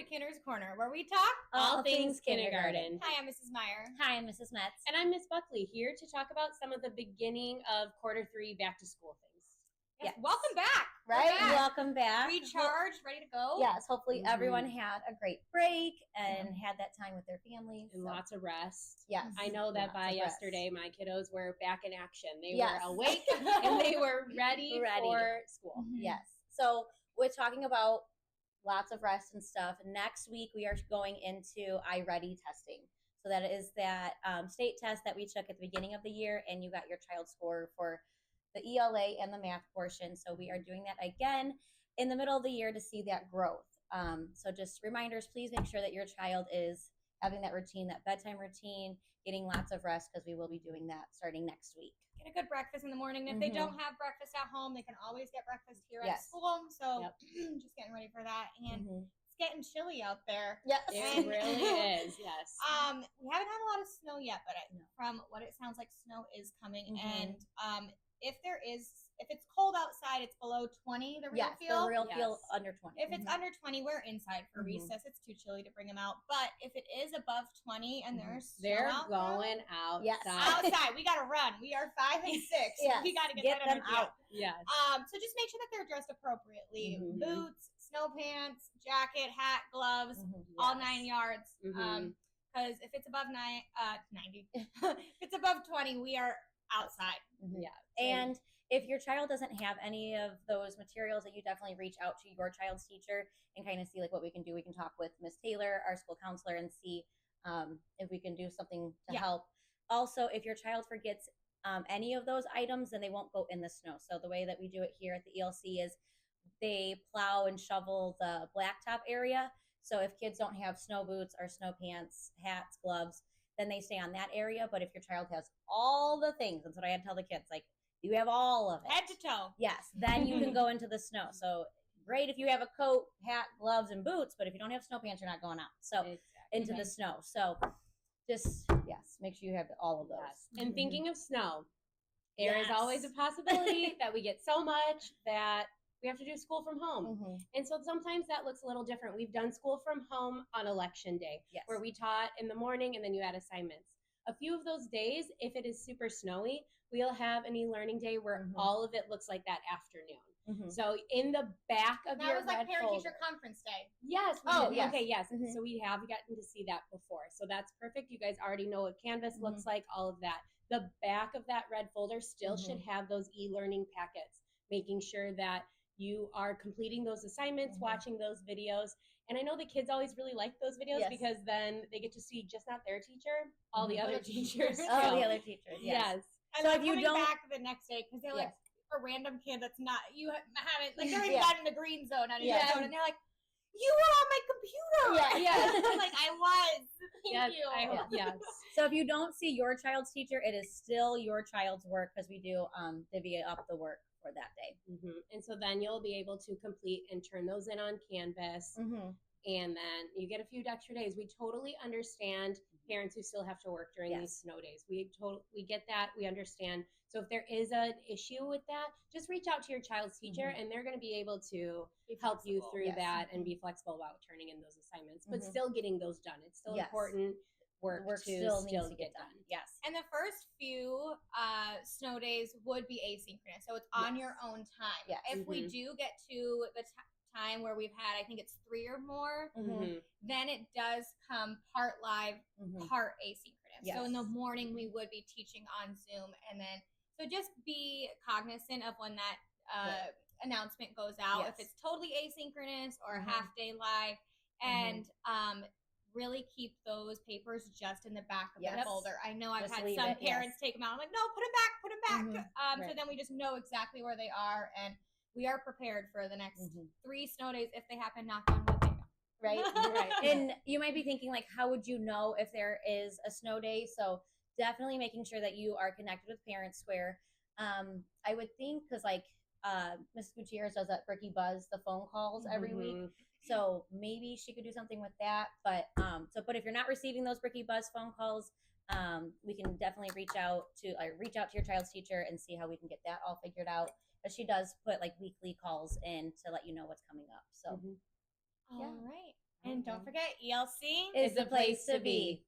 Kinder's Corner, where we talk all things kindergarten. Hi, I'm Mrs. Meyer. Hi, I'm Mrs. Metz. And I'm Miss Buckley, here to talk about some of the beginning of Q3 back to school things. Yes. Welcome back. Right? Welcome back. Recharged, ready to go. Yes, hopefully everyone had a great break and had that time with their families. And lots of rest. Yes. I know that by yesterday, my kiddos were back in action. They were awake and they were ready for school. Yes. So we're talking about lots of rest and stuff. Next week, we are going into iReady testing. So that is that state test that we took at the beginning of the year, and you got your child score for the ELA and the math portion. So we are doing that again in the middle of the year to see that growth. So just reminders, please make sure that your child is having that routine, that bedtime routine, getting lots of rest, because we will be doing that starting next week. Get a good breakfast in the morning. If they don't have breakfast at home, they can always get breakfast here at school. So just getting ready for that. And it's getting chilly out there. Yes. It really is, yes. We haven't had a lot of snow yet, but from what it sounds like, snow is coming. And if it's cold outside, it's below 20, the real feel. The real feel under 20. If it's under 20, we're inside for recess. It's too chilly to bring them out. But if it is above 20 and they're going outside. Yes. Outside. We got to run. We are 5 and 6. We got to get that them out. Yes. So just make sure that they're dressed appropriately. Boots, snow pants, jacket, hat, gloves, all 9 yards. Because if it's above 90, if it's above 20, we are outside. Yeah. And if your child doesn't have any of those materials, that you definitely reach out to your child's teacher and kind of see like what we can do. We can talk with Miss Taylor, our school counselor, and see if we can do something to help. Also, if your child forgets any of those items, then they won't go in the snow. So the way that we do it here at the ELC is they plow and shovel the blacktop area. So if kids don't have snow boots or snow pants, hats, gloves, then they stay on that area. But if your child has all the things, that's what I had to tell the kids, like, you have all of it. Head to toe. Yes. Then you can go into the snow. So great if you have a coat, hat, gloves, and boots, but if you don't have snow pants, you're not going out. So into the snow. So just, make sure you have all of those. Yes. And thinking of snow, there is always a possibility that we get so much that we have to do school from home. And so sometimes that looks a little different. We've done school from home on election day, where we taught in the morning and then you had assignments. A few of those days, if it is super snowy, we'll have an e-learning day where all of it looks like that afternoon. So in the back of your was like parent-teacher conference day. Yes. Yes. Okay, yes. So we have gotten to see that before. So that's perfect. You guys already know what Canvas looks like, all of that. The back of that red folder still should have those e-learning packets, making sure that you are completing those assignments, watching those videos. And I know the kids always really like those videos because then they get to see just not their teacher, all the other teachers. All the other teachers, yes. And so if you don't back the next day, because they're like a random kid that's not, you haven't, like they're even not in the green zone, and they're like, you were on my computer. I'm like, I was. Thank you. I hope, So if you don't see your child's teacher, it is still your child's work, because we do divvy up the work for that day. And so then you'll be able to complete and turn those in on Canvas. And then you get a few extra days. We totally understand parents who still have to work during these snow days. We get that. We understand. So if there is an issue with that, just reach out to your child's teacher and they're going to be able to help you through that and be flexible about turning in those assignments, but still getting those done. It's still important work to still get done. Yes. And the first few snow days would be asynchronous. So it's on your own time. If we do get to the time where we've had, I think it's 3 or more, then it does come part live, part asynchronous. So in the morning we would be teaching on Zoom, and then so just be cognizant of when that announcement goes out, if it's totally asynchronous or half day live, and really keep those papers just in the back of the folder. I know I've had some parents take them out. I'm like, no, put them back. So then we just know exactly where they are, and we are prepared for the next 3 snow days if they happen, knock on wood, they don't. Right. And you might be thinking, like, how would you know if there is a snow day? So definitely making sure that you are connected with Parent Square. I would think, because like Ms. Gutierrez does that Bricky Buzz, the phone calls every week. So maybe she could do something with that. But but if you're not receiving those Bricky Buzz phone calls, we can definitely reach out to your child's teacher and see how we can get that all figured out. But she does put like weekly calls in to let you know what's coming up. So All right. And don't forget, ELC is the place to be.